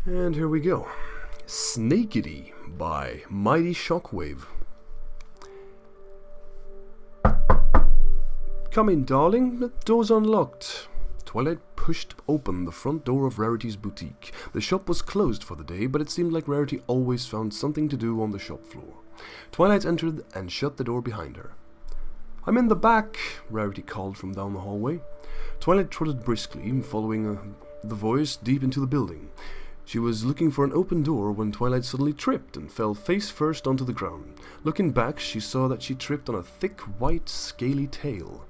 And here we go. Snakity by Mighty Shockwave. Come in, darling. The door's unlocked. Twilight pushed open the front door of Rarity's boutique. The shop was closed for the day, but it seemed like Rarity always found something to do on the shop floor. Twilight entered and shut the door behind her. I'm in the back, Rarity called from down the hallway. Twilight trotted briskly, following the voice deep into the building. She was looking for an open door when Twilight suddenly tripped and fell face first onto the ground. Looking back, she saw that she tripped on a thick, white, scaly tail.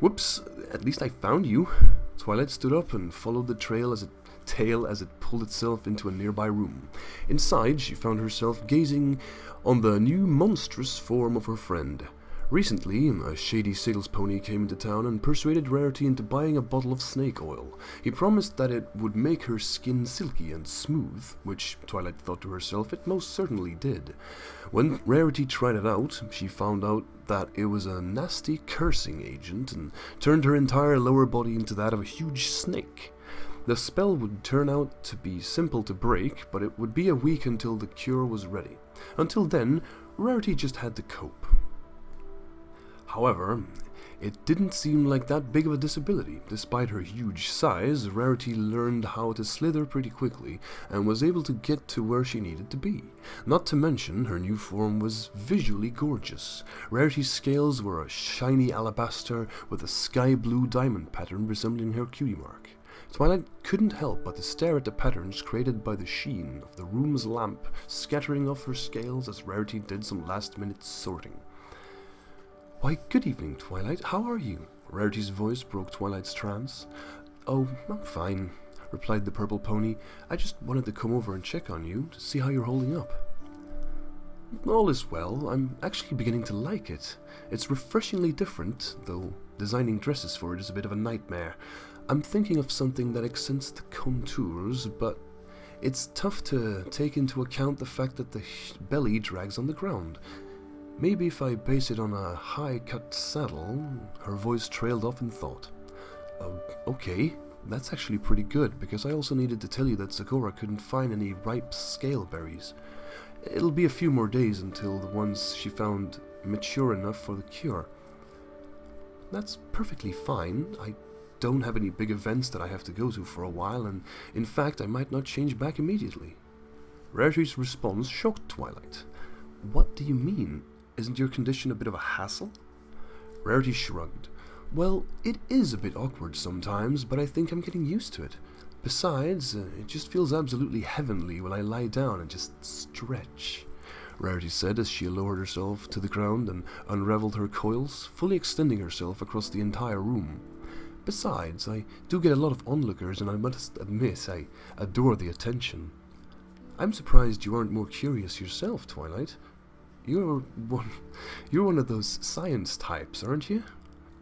Whoops, at least I found you. Twilight stood up and followed the tail as it pulled itself into a nearby room. Inside, she found herself gazing on the new monstrous form of her friend. Recently, a shady sales pony came into town and persuaded Rarity into buying a bottle of snake oil. He promised that it would make her skin silky and smooth, which Twilight thought to herself it most certainly did. When Rarity tried it out, she found out that it was a nasty cursing agent and turned her entire lower body into that of a huge snake. The spell would turn out to be simple to break, but it would be a week until the cure was ready. Until then, Rarity just had to cope. However, it didn't seem like that big of a disability. Despite her huge size, Rarity learned how to slither pretty quickly and was able to get to where she needed to be. Not to mention, her new form was visually gorgeous. Rarity's scales were a shiny alabaster with a sky blue diamond pattern resembling her cutie mark. Twilight couldn't help but to stare at the patterns created by the sheen of the room's lamp scattering off her scales as Rarity did some last-minute sorting. Why, good evening, Twilight. How are you? Rarity's voice broke Twilight's trance. Oh, I'm fine, replied the purple pony. I just wanted to come over and check on you to see how you're holding up. All is well. I'm actually beginning to like it. It's refreshingly different, though designing dresses for it is a bit of a nightmare. I'm thinking of something that accents the contours, but it's tough to take into account the fact that the belly drags on the ground. Maybe if I base it on a high-cut saddle. Her voice trailed off in thought. Okay, that's actually pretty good, because I also needed to tell you that Zagora couldn't find any ripe scale berries. It'll be a few more days until the ones she found mature enough for the cure. That's perfectly fine. I don't have any big events that I have to go to for a while, and in fact I might not change back immediately. Rarity's response shocked Twilight. What do you mean? Isn't your condition a bit of a hassle? Rarity shrugged. Well, it is a bit awkward sometimes, but I think I'm getting used to it. Besides, it just feels absolutely heavenly when I lie down and just stretch, Rarity said as she lowered herself to the ground and unraveled her coils, fully extending herself across the entire room. Besides, I do get a lot of onlookers, and I must admit I adore the attention. I'm surprised you aren't more curious yourself, Twilight. You're one of those science types, aren't you?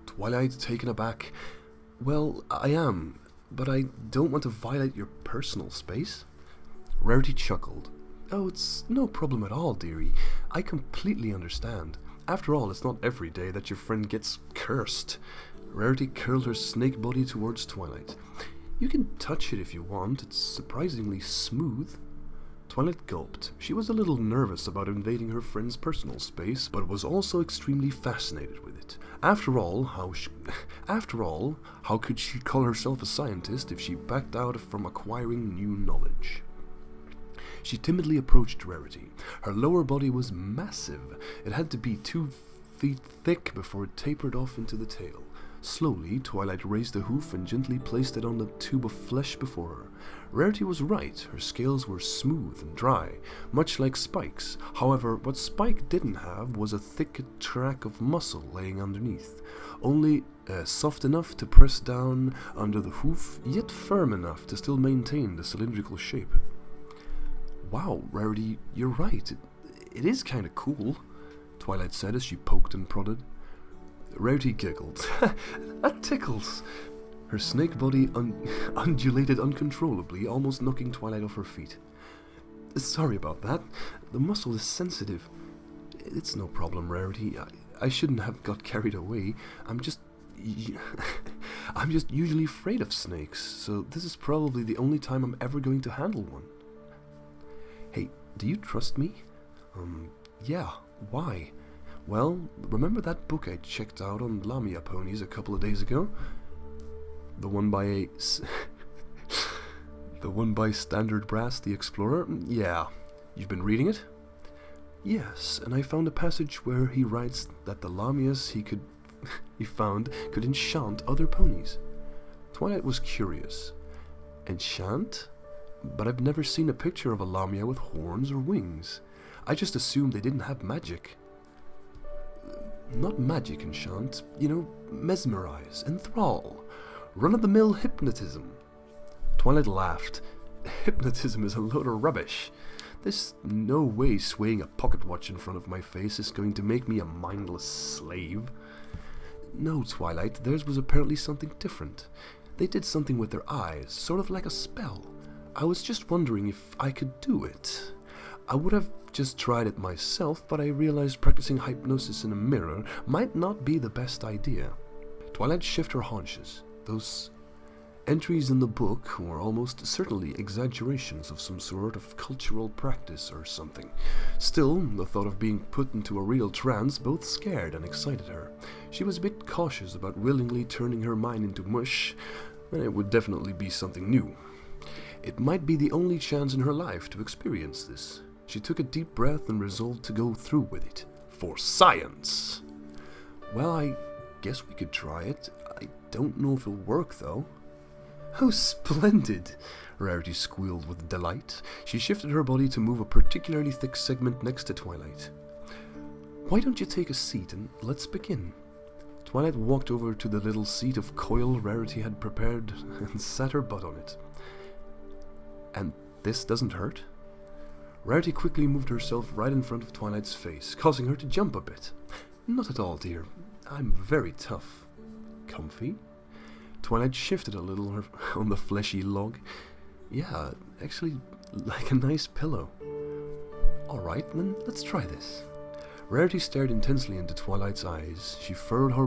Twilight, taken aback. Well, I am, but I don't want to violate your personal space. Rarity chuckled. Oh, it's no problem at all, dearie. I completely understand. After all, it's not every day that your friend gets cursed. Rarity curled her snake body towards Twilight. You can touch it if you want. It's surprisingly smooth. Twilight gulped. She was a little nervous about invading her friend's personal space, but was also extremely fascinated with it. After all, how could she call herself a scientist if she backed out from acquiring new knowledge? She timidly approached Rarity. Her lower body was massive. It had to be 2 feet thick before it tapered off into the tail. Slowly, Twilight raised a hoof and gently placed it on the tube of flesh before her. Rarity was right. Her scales were smooth and dry, much like Spike's. However, what Spike didn't have was a thick track of muscle laying underneath, only soft enough to press down under the hoof, yet firm enough to still maintain the cylindrical shape. Wow, Rarity, you're right. It is kind of cool, Twilight said as she poked and prodded. Rarity giggled. That tickles. Her snake body undulated uncontrollably, almost knocking Twilight off her feet. Sorry about that. The muscle is sensitive. It's no problem, Rarity. I shouldn't have got carried away. I'm just usually afraid of snakes, so this is probably the only time I'm ever going to handle one. Hey, do you trust me? Yeah, why? Well, remember that book I checked out on Lamia ponies a couple of days ago? The one by the one by Standard Brass the Explorer? Yeah. You've been reading it? Yes, and I found a passage where he writes that the Lamias he found could enchant other ponies. Twilight was curious. Enchant? But I've never seen a picture of a Lamia with horns or wings. I just assumed they didn't have magic. Not magic enchant, mesmerize, enthrall. Run-of-the-mill hypnotism. Twilight laughed. Hypnotism is a load of rubbish. There's no way swaying a pocket watch in front of my face is going to make me a mindless slave. No, Twilight, theirs was apparently something different. They did something with their eyes, sort of like a spell. I was just wondering if I could do it. I would have just tried it myself, but I realized practicing hypnosis in a mirror might not be the best idea. Twilight shifted her haunches. Those entries in the book were almost certainly exaggerations of some sort of cultural practice or something. Still, the thought of being put into a real trance both scared and excited her. She was a bit cautious about willingly turning her mind into mush, and it would definitely be something new. It might be the only chance in her life to experience this. She took a deep breath and resolved to go through with it. For science! Well, I guess we could try it. I don't know if it'll work, though. How splendid! Rarity squealed with delight. She shifted her body to move a particularly thick segment next to Twilight. Why don't you take a seat and let's begin? Twilight walked over to the little seat of coil Rarity had prepared and sat her butt on it. And this doesn't hurt? Rarity quickly moved herself right in front of Twilight's face, causing her to jump a bit. Not at all, dear. I'm very tough. Comfy? Twilight shifted a little on the fleshy log. Yeah, actually, like a nice pillow. Alright, then let's try this. Rarity stared intensely into Twilight's eyes. She furrowed her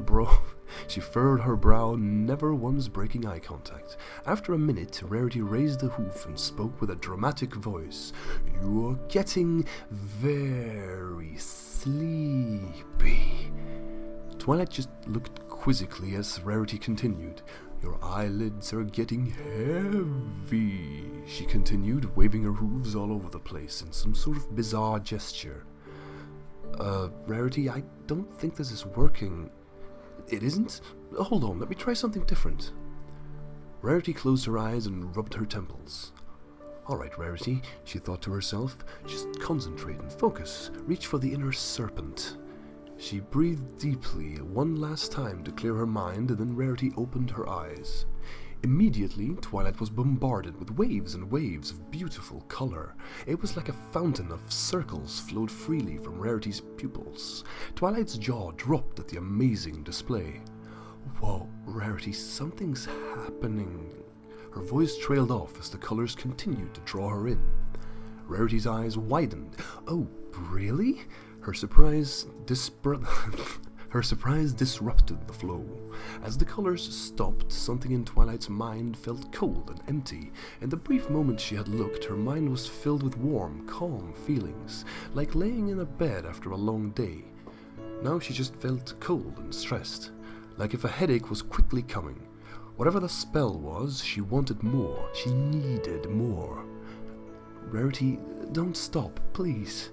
brow, never once breaking eye contact. After a minute, Rarity raised a hoof and spoke with a dramatic voice. You're getting very sleepy. Twilight just looked quizzically as Rarity continued. Your eyelids are getting heavy, she continued, waving her hooves all over the place in some sort of bizarre gesture. Rarity, I don't think this is working. It isn't? Hold on, let me try something different. Rarity closed her eyes and rubbed her temples. Alright, Rarity, she thought to herself, just concentrate and focus. Reach for the inner serpent. She breathed deeply one last time to clear her mind, and then Rarity opened her eyes. Immediately, Twilight was bombarded with waves and waves of beautiful color. It was like a fountain of circles flowed freely from Rarity's pupils. Twilight's jaw dropped at the amazing display. Whoa, Rarity, something's happening. Her voice trailed off as the colors continued to draw her in. Rarity's eyes widened. Oh, really? Her surprise disrupted the flow. As the colors stopped, something in Twilight's mind felt cold and empty. In the brief moment she had looked, her mind was filled with warm, calm feelings, like laying in a bed after a long day. Now she just felt cold and stressed, like if a headache was quickly coming. Whatever the spell was, she wanted more. She needed more. Rarity, don't stop, please.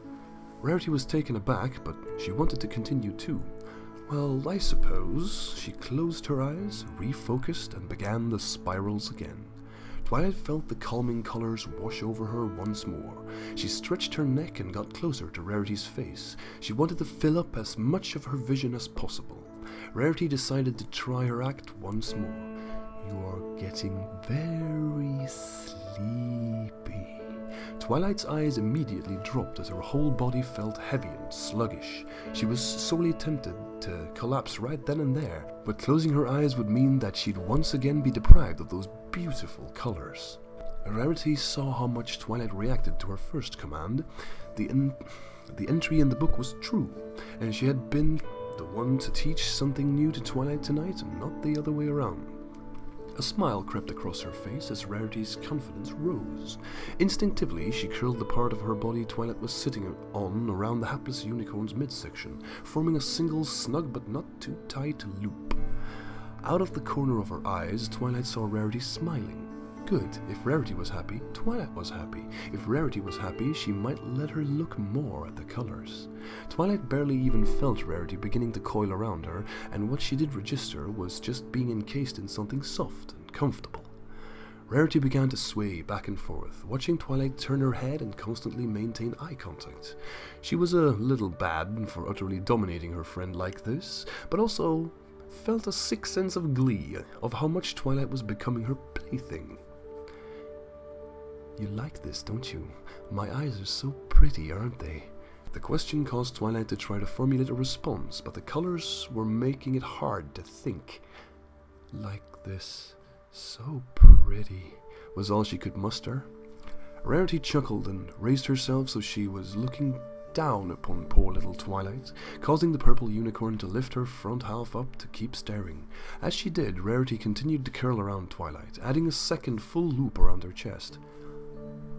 Rarity was taken aback, but she wanted to continue too. Well, I suppose. She closed her eyes, refocused, and began the spirals again. Twilight felt the calming colors wash over her once more. She stretched her neck and got closer to Rarity's face. She wanted to fill up as much of her vision as possible. Rarity decided to try her act once more. You're getting very sleepy. Twilight's eyes immediately dropped as her whole body felt heavy and sluggish. She was sorely tempted to collapse right then and there, but closing her eyes would mean that she'd once again be deprived of those beautiful colors. Rarity saw how much Twilight reacted to her first command. The entry in the book was true, and she had been the one to teach something new to Twilight tonight, and not the other way around. A smile crept across her face as Rarity's confidence rose. Instinctively, she curled the part of her body Twilight was sitting on around the hapless unicorn's midsection, forming a single snug but not too tight loop. Out of the corner of her eyes, Twilight saw Rarity smiling. Good. If Rarity was happy, Twilight was happy. If Rarity was happy, she might let her look more at the colors. Twilight barely even felt Rarity beginning to coil around her, and what she did register was just being encased in something soft and comfortable. Rarity began to sway back and forth, watching Twilight turn her head and constantly maintain eye contact. She was a little bad for utterly dominating her friend like this, but also felt a sick sense of glee of how much Twilight was becoming her plaything. "You like this, don't you? My eyes are so pretty, aren't they?" The question caused Twilight to try to formulate a response, but the colors were making it hard to think. "Like this, so pretty," was all she could muster. Rarity chuckled and raised herself so she was looking down upon poor little Twilight, causing the purple unicorn to lift her front half up to keep staring. As she did, Rarity continued to curl around Twilight, adding a second full loop around her chest.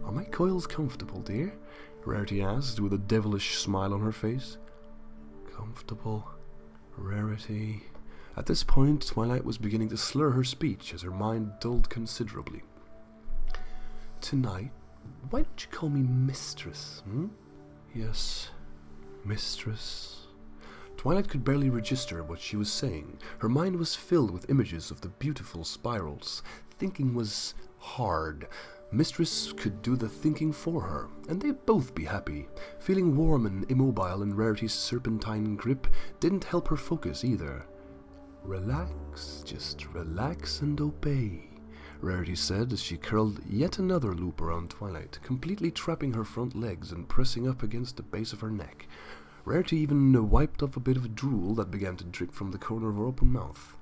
"Are my coils comfortable, dear?" Rarity asked, with a devilish smile on her face. "Comfortable, Rarity." At this point, Twilight was beginning to slur her speech as her mind dulled considerably. "Tonight, why don't you call me Mistress, "Yes, Mistress." Twilight could barely register what she was saying. Her mind was filled with images of the beautiful spirals. Thinking was hard. Mistress could do the thinking for her, and they'd both be happy. Feeling warm and immobile in Rarity's serpentine grip didn't help her focus either. "Relax, just relax and obey," Rarity said as she curled yet another loop around Twilight, completely trapping her front legs and pressing up against the base of her neck. Rarity even wiped off a bit of drool that began to drip from the corner of her open mouth.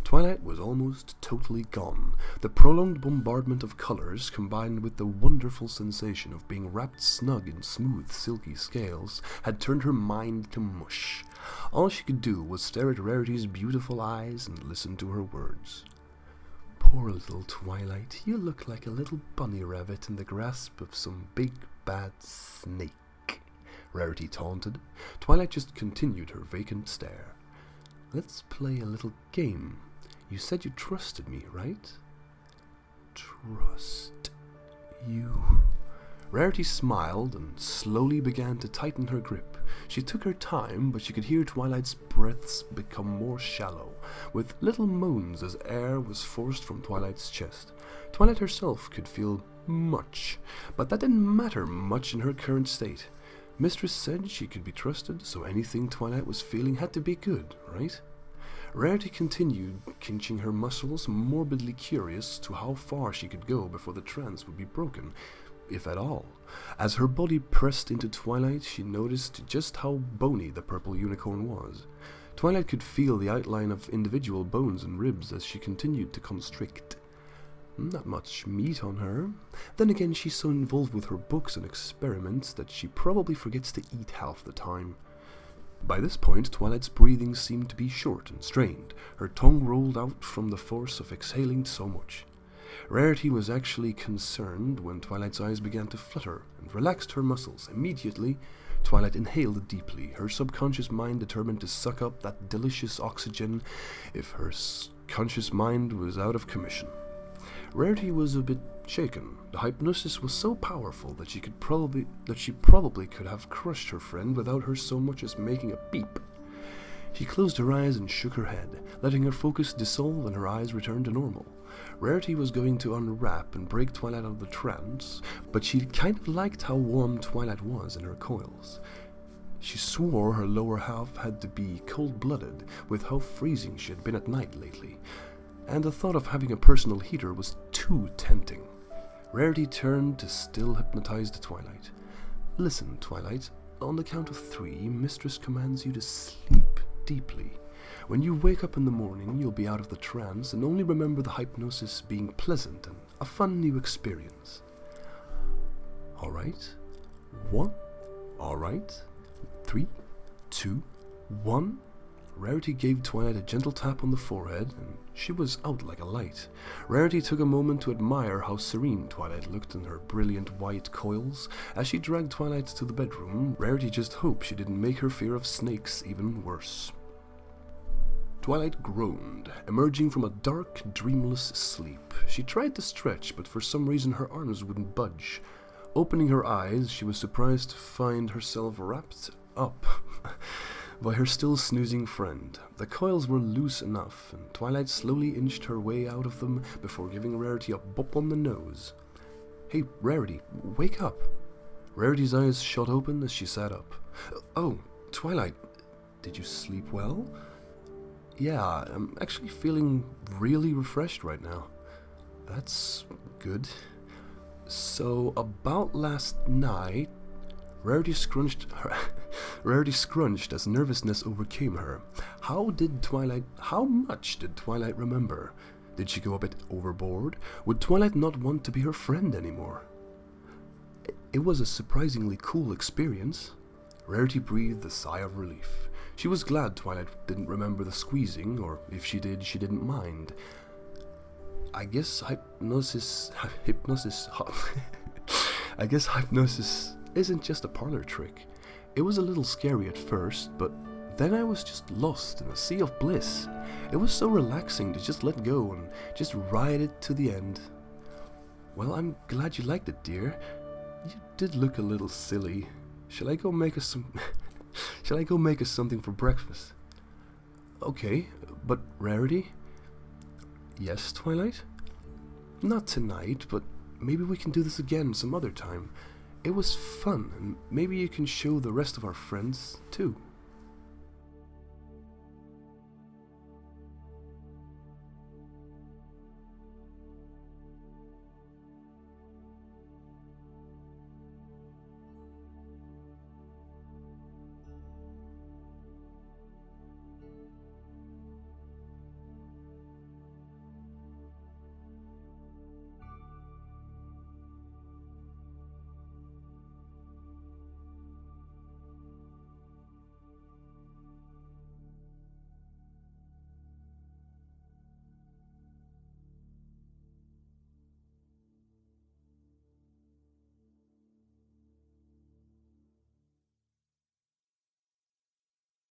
Twilight was almost totally gone. The prolonged bombardment of colors, combined with the wonderful sensation of being wrapped snug in smooth, silky scales, had turned her mind to mush. All she could do was stare at Rarity's beautiful eyes and listen to her words. "Poor little Twilight, you look like a little bunny rabbit in the grasp of some big bad snake," Rarity taunted. Twilight just continued her vacant stare. "Let's play a little game. You said you trusted me, right?" "Trust you." Rarity smiled and slowly began to tighten her grip. She took her time, but she could hear Twilight's breaths become more shallow, with little moans as air was forced from Twilight's chest. Twilight herself could feel much, but that didn't matter much in her current state. Mistress said she could be trusted, so anything Twilight was feeling had to be good, right? Rarity continued clenching her muscles, morbidly curious to how far she could go before the trance would be broken, if at all. As her body pressed into Twilight, she noticed just how bony the purple unicorn was. Twilight could feel the outline of individual bones and ribs as she continued to constrict. Not much meat on her. Then again, she's so involved with her books and experiments that she probably forgets to eat half the time. By this point, Twilight's breathing seemed to be short and strained. Her tongue rolled out from the force of exhaling so much. Rarity was actually concerned when Twilight's eyes began to flutter and relaxed her muscles. Immediately, Twilight inhaled deeply, her subconscious mind determined to suck up that delicious oxygen if her conscious mind was out of commission. Rarity was a bit shaken. The hypnosis was so powerful that she probably could have crushed her friend without her so much as making a peep. She closed her eyes and shook her head, letting her focus dissolve and her eyes return to normal. Rarity was going to unwrap and break Twilight out of the trance, but she kind of liked how warm Twilight was in her coils. She swore her lower half had to be cold-blooded with how freezing she had been at night lately, and the thought of having a personal heater was too tempting. Rarity turned to still hypnotized Twilight. "Listen, Twilight, on the count of 3, Mistress commands you to sleep deeply. When you wake up in the morning, you'll be out of the trance and only remember the hypnosis being pleasant and a fun new experience. Alright? 1. Alright. 3, 2, 1. Rarity gave Twilight a gentle tap on the forehead, and she was out like a light. Rarity took a moment to admire how serene Twilight looked in her brilliant white coils. As she dragged Twilight to the bedroom, Rarity just hoped she didn't make her fear of snakes even worse. Twilight groaned, emerging from a dark, dreamless sleep. She tried to stretch, but for some reason her arms wouldn't budge. Opening her eyes, she was surprised to find herself wrapped up by her still snoozing friend. The coils were loose enough, and Twilight slowly inched her way out of them before giving Rarity a bop on the nose. "Hey, Rarity, wake up!" Rarity's eyes shot open as she sat up. "Oh, Twilight, did you sleep well?" "Yeah, I'm actually feeling really refreshed right now." "That's good. So, about last night..." Rarity scrunched as nervousness overcame her. How much did Twilight remember? Did she go a bit overboard? Would Twilight not want to be her friend anymore? It was a surprisingly cool experience. Rarity breathed a sigh of relief. She was glad Twilight didn't remember the squeezing, or if she did, she didn't mind. I guess hypnosis isn't just a parlor trick. It was a little scary at first, but then I was just lost in a sea of bliss. It was so relaxing to just let go and just ride it to the end. Well, I'm glad you liked it, dear. You did look a little silly. Shall I go make us something for breakfast? Okay, but Rarity? Yes, Twilight? Not tonight, but maybe we can do this again some other time. It was fun, and maybe you can show the rest of our friends, too.